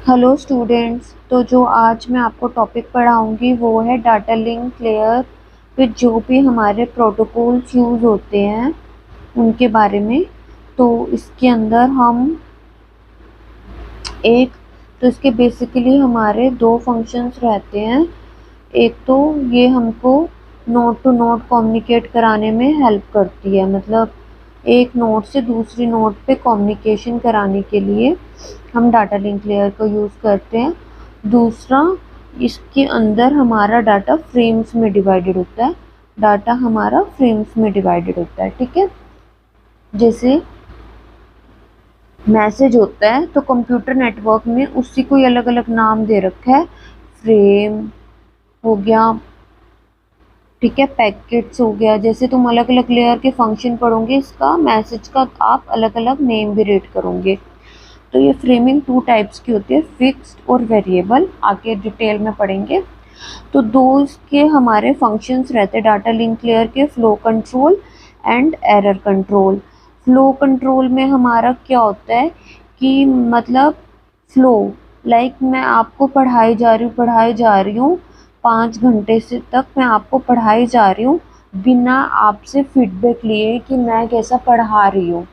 Hello students. तो जो आज मैं आपको टॉपिक पढ़ाऊंगी वो है डाटा लिंक लेयर पे जो भी हमारे प्रोटोकॉल्स यूज़ होते हैं उनके बारे में। तो इसके अंदर हम एक तो इसके बेसिकली हमारे दो फंक्शंस रहते हैं। एक तो ये हमको नोड टू नोड कम्युनिकेट कराने में हेल्प करती है, मतलब एक नोड से दूसरी नोड पे कम्युनिकेशन कराने के लिए हम डाटा लिंक लेयर का यूज़ करते हैं। दूसरा, इसके अंदर हमारा डाटा फ्रेम्स में डिवाइडेड होता है। डाटा हमारा फ्रेम्स में डिवाइडेड होता है, ठीक है। जैसे मैसेज होता है तो कंप्यूटर नेटवर्क में उसी को अलग अलग नाम दे रखा है। फ्रेम हो गया, ठीक है, पैकेट्स हो गया। जैसे तुम अलग अलग लेयर के फंक्शन पढ़ोगे, इसका मैसेज का आप अलग अलग नेम भी रेट करोगे। तो ये फ्रेमिंग टू टाइप्स की होती है, फिक्स्ड और वेरिएबल। आगे डिटेल में पढ़ेंगे। तो दो इसके हमारे फंक्शंस रहते हैं डाटा लिंक लेयर के, flow control and error control. Flow control में हमारा क्या होता है कि मतलब फ्लो, लाइक मैं आपको पढ़ाई जा रही हूँ 5 घंटे से तक मैं आपको पढ़ाई जा रही हूँ बिना आपसे फीडबैक लिए कि मैं कैसा पढ़ा रही हूँ।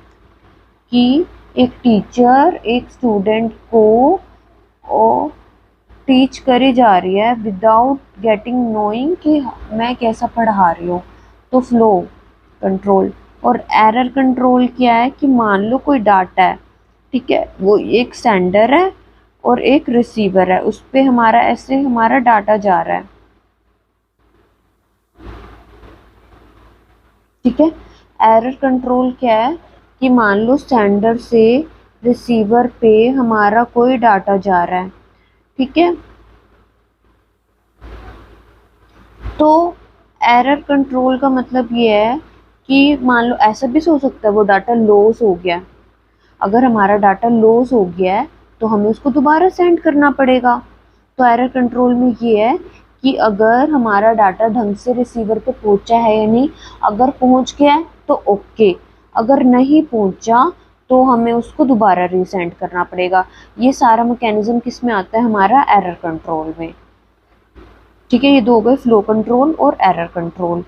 कि एक टीचर एक स्टूडेंट को टीच करी जा रही है विदाउट गेटिंग नोइंग कि मैं कैसा पढ़ा रही हूँ। तो फ्लो कंट्रोल। और एरर कंट्रोल क्या है कि मान लो कोई डाटा है, ठीक है, वो एक सेंडर है और एक रिसीवर है, उस पे हमारा ऐसे हमारा डाटा जा रहा है, ठीक है। एरर कंट्रोल क्या है कि मान लो सेंडर से रिसीवर पे हमारा कोई डाटा जा रहा है, ठीक है। तो एरर कंट्रोल का मतलब ये है कि मान लो ऐसा भी हो सकता है वो डाटा लॉस हो गया। अगर हमारा डाटा लॉस हो गया है तो हमें उसको दोबारा सेंड करना पड़ेगा। तो एरर कंट्रोल में ये है कि अगर हमारा डाटा ढंग से रिसीवर पे पहुंचा है या नहीं, अगर पहुंच गया है तो ओके, अगर नहीं पहुंचा तो हमें उसको दोबारा रीसेंड करना पड़ेगा। ये सारा मैकेनिज्म किस में आता है, हमारा एरर कंट्रोल में, ठीक है। ये दो हो गए फ्लो कंट्रोल और एरर कंट्रोल।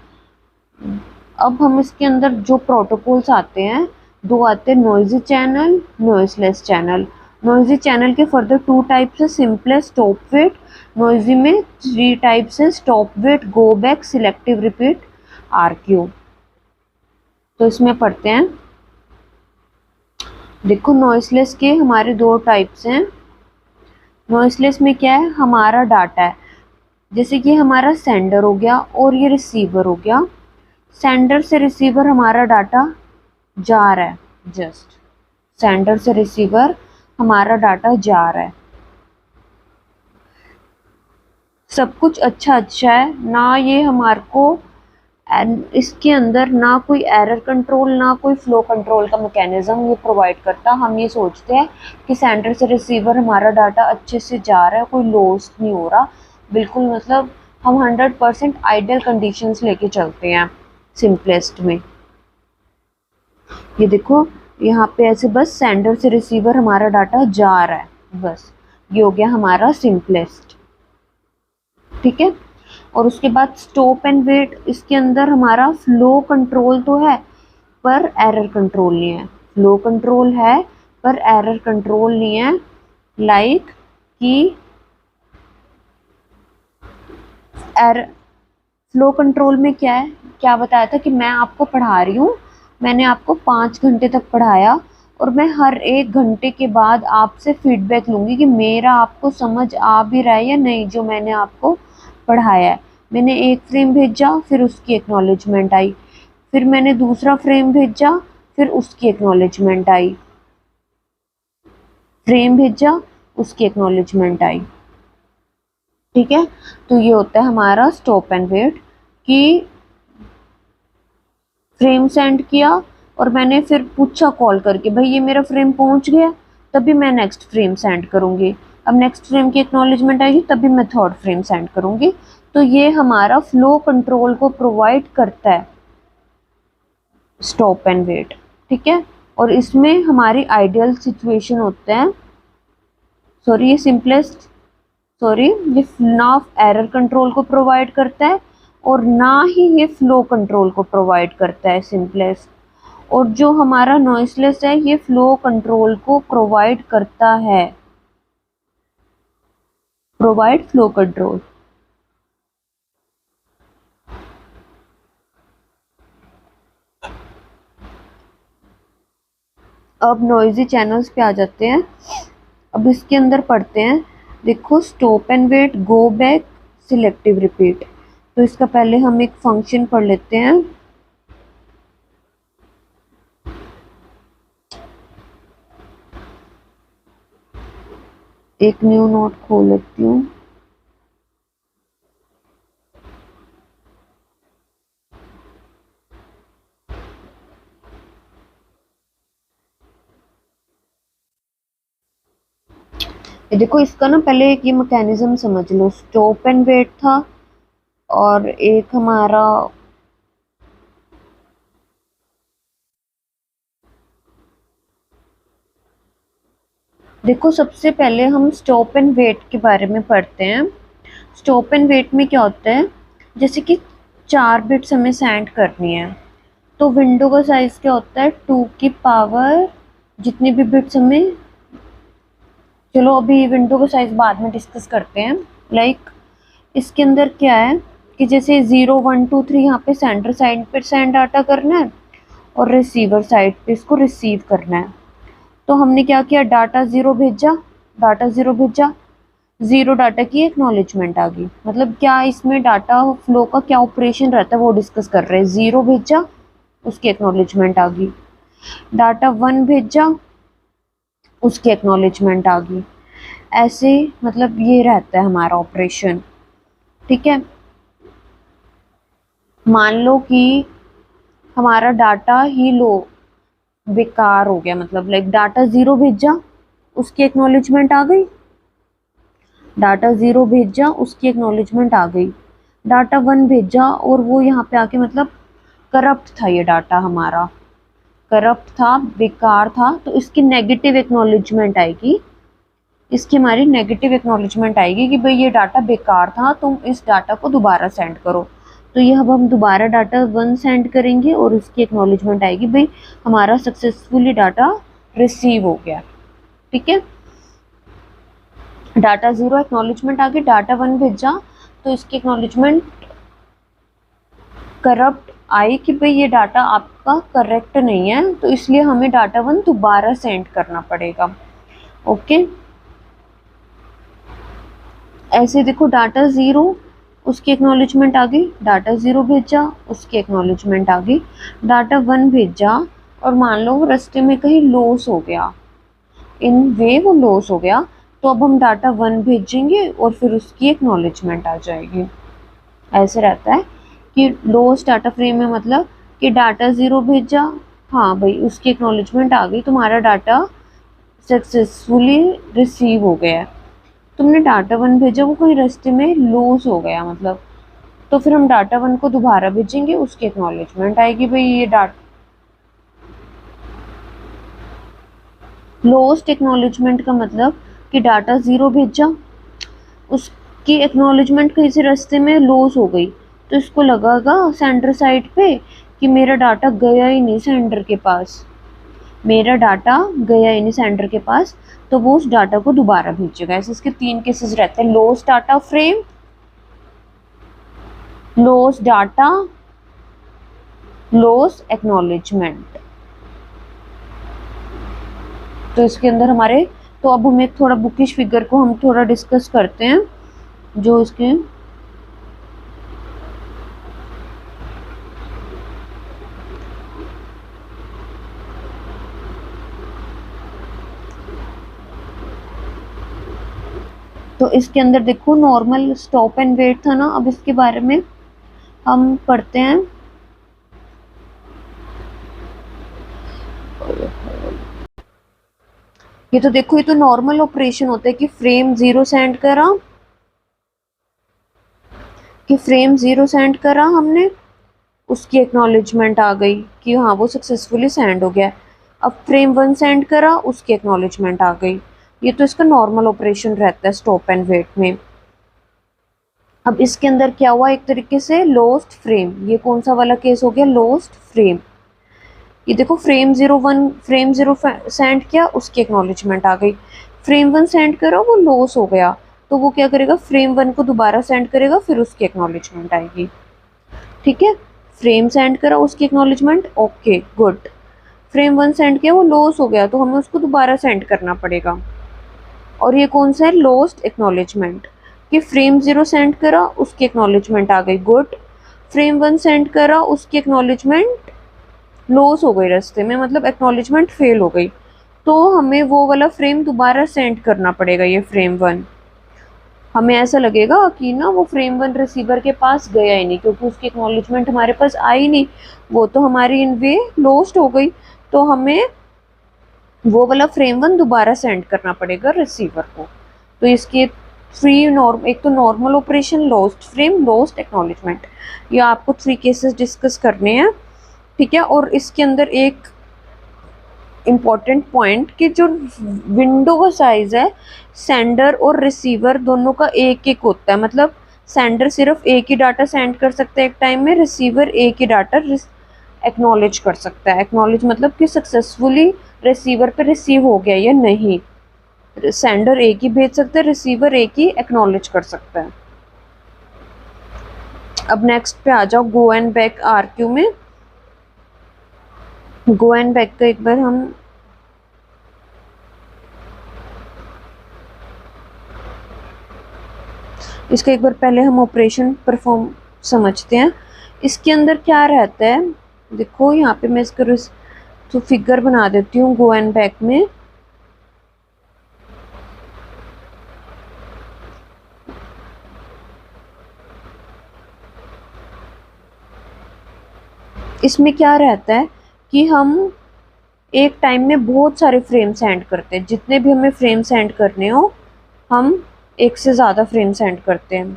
अब हम इसके अंदर जो प्रोटोकॉल्स आते हैं, दो आते हैं, noisy channel, noiseless channel. Noisy channel के फर्दर टू टाइप्स है, सिंपलेस्ट, स्टॉप वेट। नॉइजी में थ्री टाइप्स है, stop wait, go back, selective repeat, ARQ. तो इसमें पढ़ते हैं। देखो नॉइसलेस के हमारे दो टाइप्स हैं। नॉइसलेस में क्या है, हमारा डाटा है, जैसे कि हमारा सेंडर हो गया और ये रिसीवर हो गया। सेंडर से रिसीवर हमारा डाटा जा रहा है, जस्ट सेंडर से रिसीवर हमारा डाटा जा रहा है, सब कुछ अच्छा अच्छा है ना। ये हमारे को इसके अंदर ना कोई एरर कंट्रोल ना कोई फ्लो कंट्रोल का मैकेनिज्म ये प्रोवाइड करता। हम ये सोचते हैं कि सेंडर से रिसीवर हमारा डाटा अच्छे से जा रहा है, कोई लॉस नहीं हो रहा, बिल्कुल, मतलब हम 100% आइडियल कंडीशंस लेके चलते हैं सिंपलेस्ट में। ये देखो यहाँ पे ऐसे बस सेंडर से रिसीवर हमारा डाटा जा रहा है, बस ये हो गया हमारा सिंपलेस्ट, ठीक है। और उसके बाद स्टॉप एंड वेट, इसके अंदर हमारा फ्लो कंट्रोल तो है पर एरर कंट्रोल नहीं है। फ्लो कंट्रोल है पर एरर कंट्रोल नहीं है। लाइक कि एरर फ्लो कंट्रोल में क्या है, क्या बताया था कि मैं आपको पढ़ा रही हूँ, मैंने आपको 5 घंटे तक पढ़ाया और मैं हर 1 घंटे के बाद आपसे फीडबैक लूँगी कि मेरा आपको समझ आ भी रहा है या नहीं जो मैंने आपको पढ़ाया है। मैंने एक फ्रेम भेजा, फिर उसकी एक्नॉलेजमेंट आई, फिर मैंने दूसरा फ्रेम भेजा, फिर उसकी एक्नॉलेजमेंट आई, फ्रेम भेजा, उसकी एक्नॉलेजमेंट आई, ठीक है। तो ये होता है हमारा स्टॉप एंड वेट कि फ्रेम सेंड किया और मैंने फिर पूछा कॉल करके, भाई ये मेरा फ्रेम पहुंच गया, तभी मैं नेक्स्ट फ्रेम सेंड करूंगी। अब नेक्स्ट फ्रेम की एक्नॉलेजमेंट आएगी तभी मैं थर्ड फ्रेम सेंड करूंगी। तो ये हमारा फ्लो कंट्रोल को प्रोवाइड करता है स्टॉप एंड वेट, ठीक है। और इसमें हमारी आइडियल सिचुएशन होते हैं सॉरी ये सिंपलेस्ट, सॉरी ये ना एरर कंट्रोल को प्रोवाइड करता है और ना ही ये फ्लो कंट्रोल को प्रोवाइड करता है सिंपलेस्ट। और जो हमारा नॉइसलेस है ये फ्लो कंट्रोल को प्रोवाइड करता है, प्रोवाइड फ्लो कंट्रोल। अब नॉइजी चैनल्स पे आ जाते हैं। अब इसके अंदर पढ़ते हैं, देखो stop and wait, go back, selective repeat. तो इसका पहले हम एक फंक्शन पढ़ लेते हैं। एक न्यू नोट खोल लेती हूँ। ये देखो इसका ना पहले एक ये मैकेनिज्म समझ लो, स्टॉप एंड वेट था और एक हमारा देखो सबसे पहले हम स्टॉप एंड वेट के बारे में पढ़ते हैं। स्टॉप एंड वेट में क्या होता है, जैसे कि 4 बिट्स हमें सेंड करनी है तो विंडो का साइज क्या होता है 2 की पावर जितनी भी बिट्स हमें, चलो अभी विंडो का साइज बाद में डिस्कस करते हैं। लाइक इसके अंदर क्या है कि जैसे 0 1 2 3 यहाँ पे सेंडर साइड पे सेंड डाटा करना है और रिसीवर साइड पे इसको रिसीव करना है। तो हमने क्या किया, डाटा 0 भेजा, डाटा 0 भेजा, 0 डाटा की एक्नॉलेजमेंट आ गई। मतलब क्या इसमें डाटा फ्लो का क्या ऑपरेशन रहता है वो डिस्कस कर रहे हैं। 0 भेजा उसकी एक्नॉलेजमेंट आ गई, डाटा 1 भेजा उसकी एक्नॉलेजमेंट आ गई। ऐसे मतलब ये रहता है हमारा ऑपरेशन। ठीक है, मान लो कि हमारा डाटा ही लो बेकार हो गया, मतलब लाइक डाटा 0 भेजा उसकी एक्नॉलेजमेंट आ गई, डाटा 0 भेजा उसकी एक्नॉलेजमेंट आ गई, डाटा 1 भेजा और वो यहाँ पे आके मतलब करप्ट था, ये डाटा हमारा करप्ट था, बेकार था, तो इसकी नेगेटिव एक्नॉलेजमेंट आएगी, इसकी हमारी नेगेटिव एक्नॉलेजमेंट आएगी कि भाई ये डाटा बेकार था, तुम इस डाटा को दोबारा सेंड करो। तो ये अब हम दोबारा डाटा 1 सेंड करेंगे और उसकी एक्नॉलेजमेंट आएगी भाई हमारा सक्सेसफुली डाटा रिसीव हो गया। ठीक है, डाटा 0 एक्नॉलेजमेंट आ गई, डाटा 1 भेजा तो इसकी एक्नॉलेजमेंट करप्ट आई कि भाई ये डाटा आपका करेक्ट नहीं है, तो इसलिए हमें डाटा 1 दोबारा सेंड करना पड़ेगा। ओके, ऐसे देखो डाटा 0 उसकी एक्नॉलेजमेंट आ गई, डाटा 0 भेजा उसकी एक्नॉलेजमेंट आ गई, डाटा 1 भेजा और मान लो वो रास्ते में कहीं लॉस हो गया, इन वे वो लॉस हो गया, तो अब हम डाटा 1 भेजेंगे और फिर उसकी एक्नॉलेजमेंट आ जाएगी। ऐसे रहता है कि लॉस डाटा फ्रेम में मतलब कि डाटा 0 भेजा, हाँ भाई उसकी एक्नॉलेजमेंट आ गई, तुम्हारा डाटा सक्सेसफुली रिसीव हो गया है। तुमने डाटा 1 भेजा वो कहीं रास्ते में लॉस हो गया मतलब, तो फिर हम डाटा 1 को दोबारा भेजेंगे, उसकी एक्नॉलेजमेंट आएगी भाई ये डाटा। लॉस्ट एक्नॉलेजमेंट का मतलब कि डाटा 0 भेजा उसकी एक्नॉलेजमेंट कहीं से रास्ते में लॉस हो गई, तो इसको लगेगा सेंडर साइड पे कि मेरा डाटा गया ही नहीं सेंडर के पास, मेरा डाटा गया ही नहीं सेंडर के पास, तो वो उस डाटा को दोबारा भेजेगा। ऐसे इसके 3 केसेस रहते हैं, loss data frame, loss data, loss acknowledgement. तो इसके अंदर हमारे, तो अब हम एक थोड़ा बुकिश फिगर को हम थोड़ा डिस्कस करते हैं जो इसके, तो इसके अंदर देखो नॉर्मल स्टॉप एंड वेट था ना, अब इसके बारे में हम पढ़ते हैं। ये तो देखो ये तो नॉर्मल ऑपरेशन होता है कि फ्रेम 0 सेंड करा, कि फ्रेम 0 सेंड करा हमने, उसकी एक्नॉलेजमेंट आ गई कि हाँ वो सक्सेसफुली सेंड हो गया। अब फ्रेम 1 सेंड करा उसकी एक्नॉलेजमेंट आ गई, ये तो इसका नॉर्मल ऑपरेशन रहता है स्टॉप एंड वेट में। अब इसके अंदर क्या हुआ, एक तरीके से लॉस्ट फ्रेम, ये कौन सा वाला केस हो गया, लॉस्ट फ्रेम। ये देखो फ्रेम 01 फ्रेम 0 सेंड किया, उसकी एक्नॉलेजमेंट आ गई। फ्रेम 1 सेंड करो, वो लॉस हो गया, तो वो क्या करेगा, फ्रेम 1 को दोबारा सेंड करेगा, फिर उसकी एक्नॉलेजमेंट आएगी। ठीक है, फ्रेम सेंड करा, उसकी acknowledgement, okay good. Frame 1 send किया, वो लॉस हो गया, तो हमें उसको दोबारा सेंड करना पड़ेगा। और ये कौन सा है, लॉस्ट एक्नॉलेजमेंट, कि फ्रेम 0 सेंड करा, उसकी एक्नॉलेजमेंट आ गई, गुड। फ्रेम 1 सेंड करा, उसकी एक्नॉलेजमेंट लॉस हो गई रास्ते में, मतलब एक्नॉलेजमेंट फेल हो गई, तो हमें वो वाला फ्रेम दोबारा सेंड करना पड़ेगा, ये फ्रेम 1। हमें ऐसा लगेगा कि ना वो फ्रेम 1 रिसीवर के पास गया ही नहीं, क्योंकि उसकी एक्नॉलेजमेंट हमारे पास आई नहीं, वो तो हमारी इन वे लॉस्ट हो गई, तो हमें वो वाला फ्रेम 1 दोबारा सेंड करना पड़ेगा रिसीवर को। तो इसके थ्री नॉर्म, एक तो normal operation, lost frame, lost acknowledgement, ये आपको 3 केसेस डिस्कस करने हैं। ठीक है, और इसके अंदर एक इम्पॉर्टेंट पॉइंट कि जो विंडो का साइज है सेंडर और रिसीवर दोनों का एक एक होता है, मतलब सेंडर सिर्फ एक ही डाटा सेंड कर सकता है एक टाइम में, रिसीवर एक ही डाटा एक्नॉलेज कर सकता है। एक्नॉलेज मतलब कि सक्सेसफुली रिसीवर पे रिसीव हो गया या नहीं। सेंडर एक ही भेज सकता है, रिसीवर एक ही एक्नॉलेज कर सकता है। अब नेक्स्ट पे आ जाओ, गो एंड बैक आरक्यू में। गो एंड बैक का एक बार हम इसका एक बार पहले हम ऑपरेशन परफॉर्म समझते हैं। इसके अंदर क्या रहता है, देखो यहाँ पे मैं इसका तो फिगर बना देती हूँ गो एंड बैक में। इसमें क्या रहता है कि हम एक टाइम में बहुत सारे फ्रेम सेंड करते हैं, जितने भी हमें फ्रेम सेंड करने हो हम एक से ज़्यादा फ्रेम सेंड करते हैं।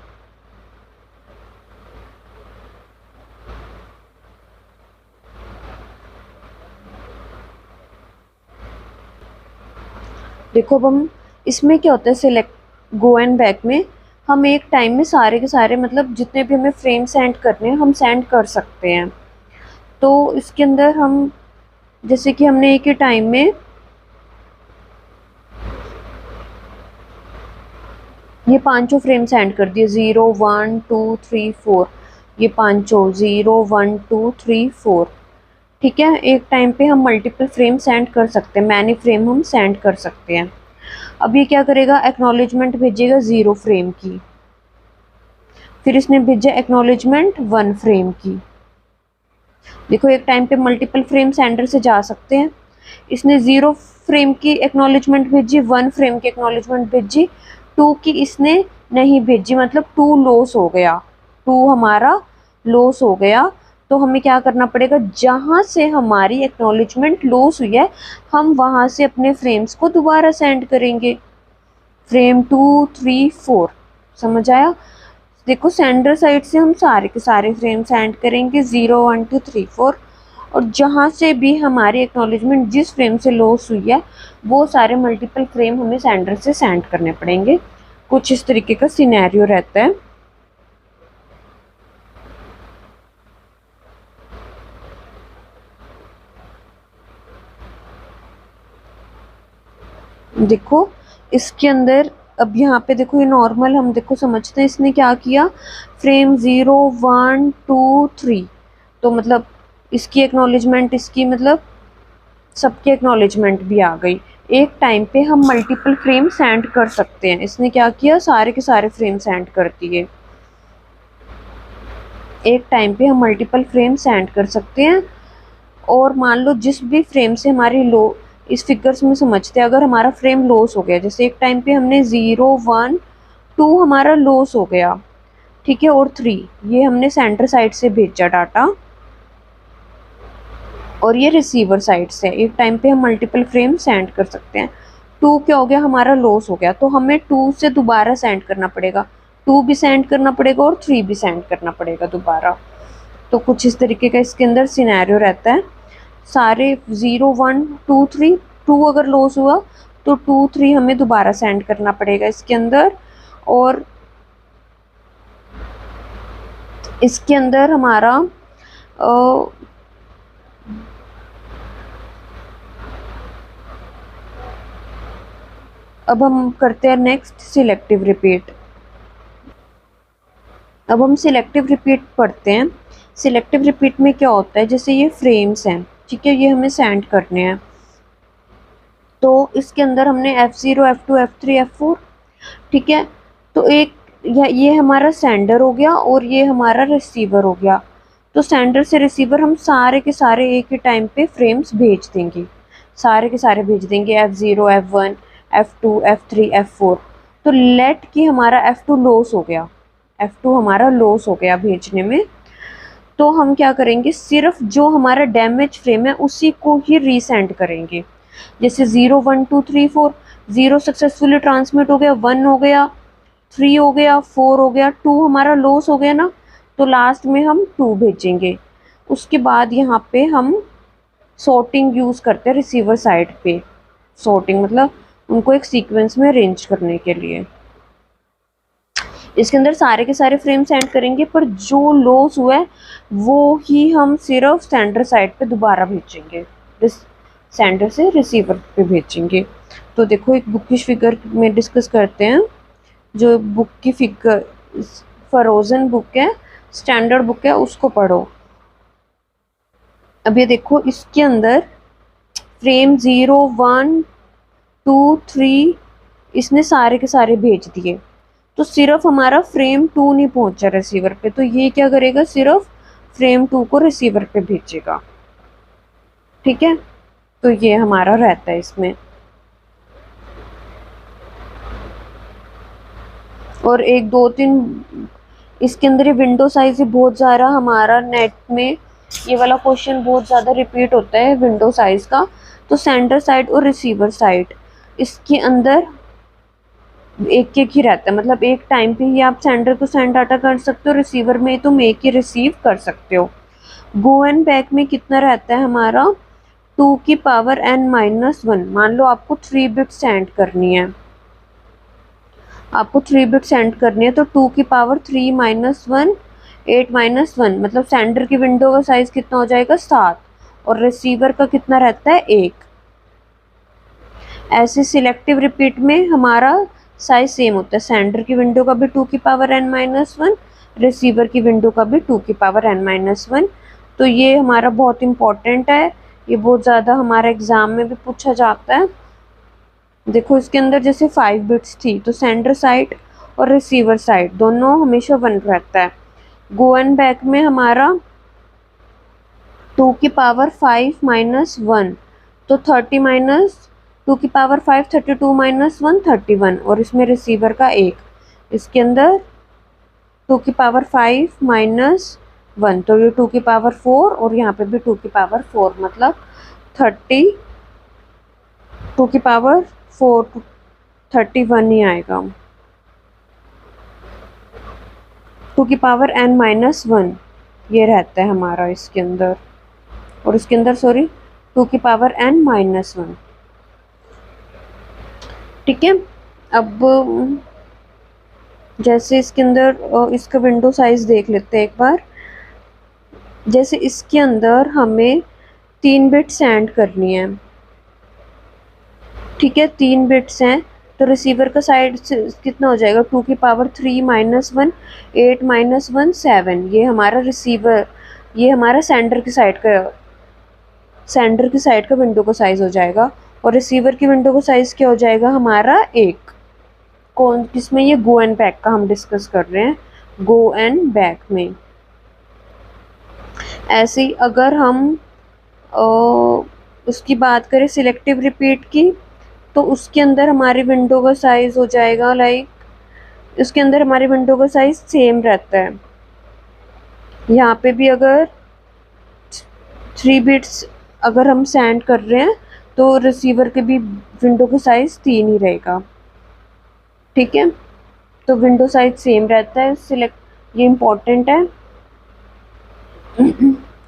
देखो अब हम इसमें क्या होता है, सिलेक्ट गो एंड बैक में हम एक टाइम में सारे के सारे, मतलब जितने भी हमें फ्रेम सेंड करने हैं हम सेंड कर सकते हैं। तो इसके अंदर हम जैसे कि हमने एक ही टाइम में ये पांचों फ्रेम सेंड कर दिए, 0 1 2 3 4, ये पांचों 0 1 2 3 4। ठीक है, एक टाइम पे हम मल्टीपल फ्रेम सेंड कर सकते हैं, मैनी फ्रेम हम सेंड कर सकते हैं। अब ये क्या करेगा, एक्नॉलेजमेंट भेजेगा 0 फ्रेम की, फिर इसने भेजा एक्नॉलेजमेंट 1 फ्रेम की। देखो एक टाइम पे मल्टीपल फ्रेम सेंडर से जा सकते हैं। इसने 0 फ्रेम की एक्नॉलेजमेंट भेजी, 1 फ्रेम की एक्नॉलेजमेंट भेजी, 2 की इसने नहीं भेजी, मतलब 2 लॉस हो गया, 2 हमारा लॉस हो गया। तो हमें क्या करना पड़ेगा, जहाँ से हमारी एक्नॉलेजमेंट लॉस हुई है हम वहाँ से अपने फ्रेम्स को दोबारा सेंड करेंगे, फ्रेम 2 3 4। समझ आया, देखो सेंडर साइड से हम सारे के सारे फ्रेम सेंड करेंगे, 0 1 2 3 4, और जहाँ से भी हमारी एक्नॉलेजमेंट जिस फ्रेम से लॉस हुई है वो सारे मल्टीपल फ्रेम हमें सेंडर से सेंड करने पड़ेंगे। कुछ इस तरीके का सिनेरियो रहता है। देखो इसके अंदर अब यहाँ पे देखो ये नॉर्मल हम देखो समझते हैं, इसने क्या किया, फ्रेम 0 1 2 3, तो मतलब इसकी एक्नॉलेजमेंट, इसकी मतलब सबकी एक्नॉलेजमेंट भी आ गई। एक टाइम पे हम मल्टीपल फ्रेम सेंड कर सकते हैं, इसने क्या किया, सारे के सारे फ्रेम सेंड कर दिए। एक टाइम पे हम मल्टीपल फ्रेम सेंड कर सकते हैं। और मान लो जिस भी फ्रेम से हमारी लो, इस फिगर्स में समझते हैं, अगर हमारा फ्रेम लॉस हो गया, जैसे एक टाइम पे हमने 0 1 2 हमारा लॉस हो गया, ठीक है, और 3 ये हमने सेंटर साइड से भेजा डाटा, और ये रिसीवर साइड से एक टाइम पे हम मल्टीपल फ्रेम सेंड कर सकते हैं। 2 क्या हो गया, हमारा लॉस हो गया, तो हमें 2 से दोबारा सेंड करना पड़ेगा, 2 भी सेंड करना पड़ेगा और 3 भी सेंड करना पड़ेगा दोबारा। तो कुछ इस तरीके का इसके अंदर सिनेरियो रहता है। सारे 0 1 2 3, 2 अगर लॉस हुआ तो 2 3 हमें दोबारा सेंड करना पड़ेगा इसके अंदर। और इसके अंदर हमारा अब हम करते हैं नेक्स्ट सिलेक्टिव रिपीट। अब हम सिलेक्टिव रिपीट पढ़ते हैं। सिलेक्टिव रिपीट में क्या होता है, जैसे ये फ्रेम्स हैं, ठीक है, ये हमें सेंड करने हैं। तो इसके अंदर हमने F0 F2 F3 F4, ठीक है। तो एक ये हमारा सेंडर हो गया और ये हमारा रिसीवर हो गया। तो सेंडर से रिसीवर हम सारे के सारे एक ही टाइम पे फ्रेम्स भेज देंगे, सारे के सारे भेज देंगे, F0 F1 F2 F3 F4। तो लेट कि हमारा F2 लॉस हो गया, F2 हमारा लॉस हो गया भेजने में। तो हम क्या करेंगे, सिर्फ जो हमारा डैमेज फ्रेम है उसी को ही रीसेंड करेंगे। जैसे 0 1 2 3 4, 0 सक्सेसफुली ट्रांसमिट हो गया, 1 हो गया, 3 हो गया, 4 हो गया, 2 हमारा लॉस हो गया ना, तो लास्ट में हम 2 भेजेंगे। उसके बाद यहाँ पे हम सॉर्टिंग यूज़ करते हैं रिसीवर साइड पे। सॉर्टिंग मतलब उनको एक सीक्वेंस में अरेंज करने के लिए। इसके अंदर सारे के सारे फ्रेम सेंड करेंगे, पर जो लॉस हुआ है वो ही हम सिर्फ सेंडर साइड पे दोबारा भेजेंगे, सेंडर से रिसीवर पे भेजेंगे। तो देखो एक बुकिश फिगर में डिस्कस करते हैं। जो बुक की फिगर फ्रोजन बुक है, स्टैंडर्ड बुक है, उसको पढ़ो। अब ये देखो इसके अंदर फ्रेम 0 1 2 3 इसने सारे के सारे भेज दिए। तो सिर्फ हमारा फ्रेम 2 नहीं पहुंचा रिसीवर पे, तो ये क्या करेगा, सिर्फ फ्रेम 2 को रिसीवर पे भेजेगा, ठीक है। तो ये हमारा रहता है इसमें। और 1 2 3 इसके अंदर ये विंडो साइज ही बहुत ज़्यादा हमारा नेट में ये वाला क्वेश्चन बहुत ज़्यादा रिपीट होता है विंडो साइज का। तो सेंडर साइड और रिसीवर साइड इसके अंदर एक एक ही रहता है, मतलब एक टाइम पे ही आप सेंडर को सेंड डाटा कर सकते हो, रिसीवर में तुम एक ही रिसीव कर सकते हो। गो एंड बैक में कितना रहता है हमारा, 2 की पावर n-1। मान लो आपको 3 बिट सेंड करनी है, आपको 3 बिट सेंड करनी है, तो 2 की पावर 3 -1 8 -1, मतलब सेंडर की विंडो का साइज कितना हो जाएगा 7, और रिसीवर का कितना रहता है 1। ऐसे सिलेक्टिव रिपीट में हमारा साइज सेम होता है, सेंडर की विंडो का भी 2 की पावर n-1, रिसीवर की विंडो का भी 2 की पावर n-1। तो ये हमारा बहुत इंपॉर्टेंट है, ये बहुत ज़्यादा हमारे एग्जाम में भी पूछा जाता है। देखो इसके अंदर जैसे 5 बिट्स थी, तो सेंडर साइड और रिसीवर साइड दोनों हमेशा 1 रहता है। गो एंड बैक में हमारा 2 की पावर 5 -1, तो 30 -2 की पावर 5 32 -1 31, और इसमें रिसीवर का 1। इसके अंदर 2 की पावर 5 -1, तो ये 2 की पावर 4, और यहाँ पे भी 2 की पावर 4, मतलब 30 2 की पावर 4 31 ही आएगा। 2 की पावर n-1 ये रहता है हमारा इसके अंदर, और इसके अंदर सॉरी 2 की पावर n-1, ठीक है। अब जैसे इसके अंदर इसका विंडो साइज देख लेते हैं एक बार। जैसे इसके अंदर हमें 3 बिट सेंड करनी है, ठीक है, 3 बिट्स हैं, तो रिसीवर का साइड कितना हो जाएगा, 2 की पावर 3 -1 8 -1 7, ये हमारा रिसीवर, ये हमारा सेंडर की साइड का विंडो का साइज हो जाएगा। और रिसीवर की विंडो का साइज क्या हो जाएगा हमारा 1। कौन किसमें, ये गो एंड बैक का हम डिस्कस कर रहे हैं, गो एंड बैक में। ऐसे ही अगर हम उसकी बात करें सिलेक्टिव रिपीट की, तो उसके अंदर हमारी विंडो का साइज हो जाएगा लाइक, उसके अंदर हमारी विंडो का साइज सेम रहता है। यहाँ पे भी अगर 3 बिट्स अगर हम सेंड कर रहे हैं, तो रिसीवर के भी विंडो का साइज 3 ही रहेगा, ठीक है। तो विंडो साइज सेम रहता है, ये इम्पोर्टेंट है।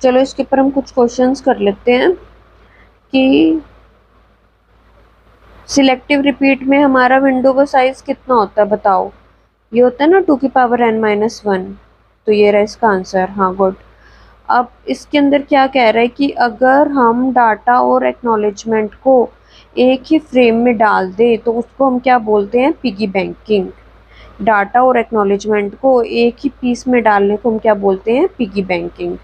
चलो इसके ऊपर हम कुछ क्वेश्चंस कर लेते हैं कि सिलेक्टिव रिपीट में हमारा विंडो का साइज कितना होता है बताओ? ये होता है ना 2n-1, तो ये रहा इसका आंसर। हाँ गुड। अब इसके अंदर क्या कह रहा है कि अगर हम डाटा और एक्नॉलेजमेंट को एक ही फ्रेम में डाल दे तो उसको हम क्या बोलते हैं? Piggy banking. डाटा और एक्नॉलेजमेंट को एक ही पीस में डालने को हम क्या बोलते हैं? Piggy banking.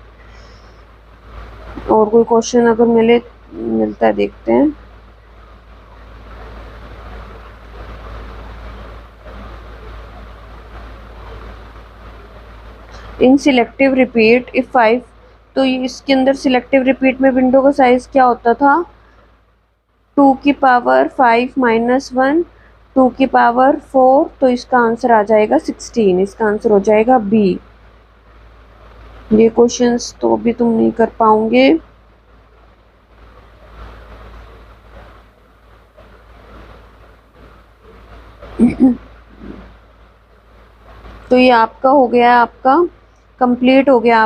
और कोई क्वेश्चन अगर मिलता है देखते हैं। इन सिलेक्टिव रिपीट इफ 5, तो इसके अंदर सिलेक्टिव रिपीट में विंडो का साइज क्या होता था? 2^5 - 1, 2^4, तो इसका आंसर आ जाएगा 16। इसका आंसर हो जाएगा बी। ये क्वेश्चंस तो अभी तुम नहीं कर पाओगे। तो ये आपका हो गया, आपका कंप्लीट हो गया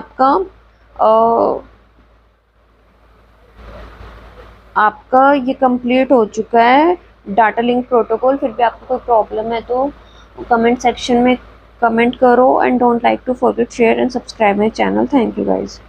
आपका ये कंप्लीट हो चुका है डाटा लिंक प्रोटोकॉल। फिर भी आपको कोई प्रॉब्लम है तो कमेंट सेक्शन में कमेंट करो and don't like to forget share and subscribe my channel. Thank you guys.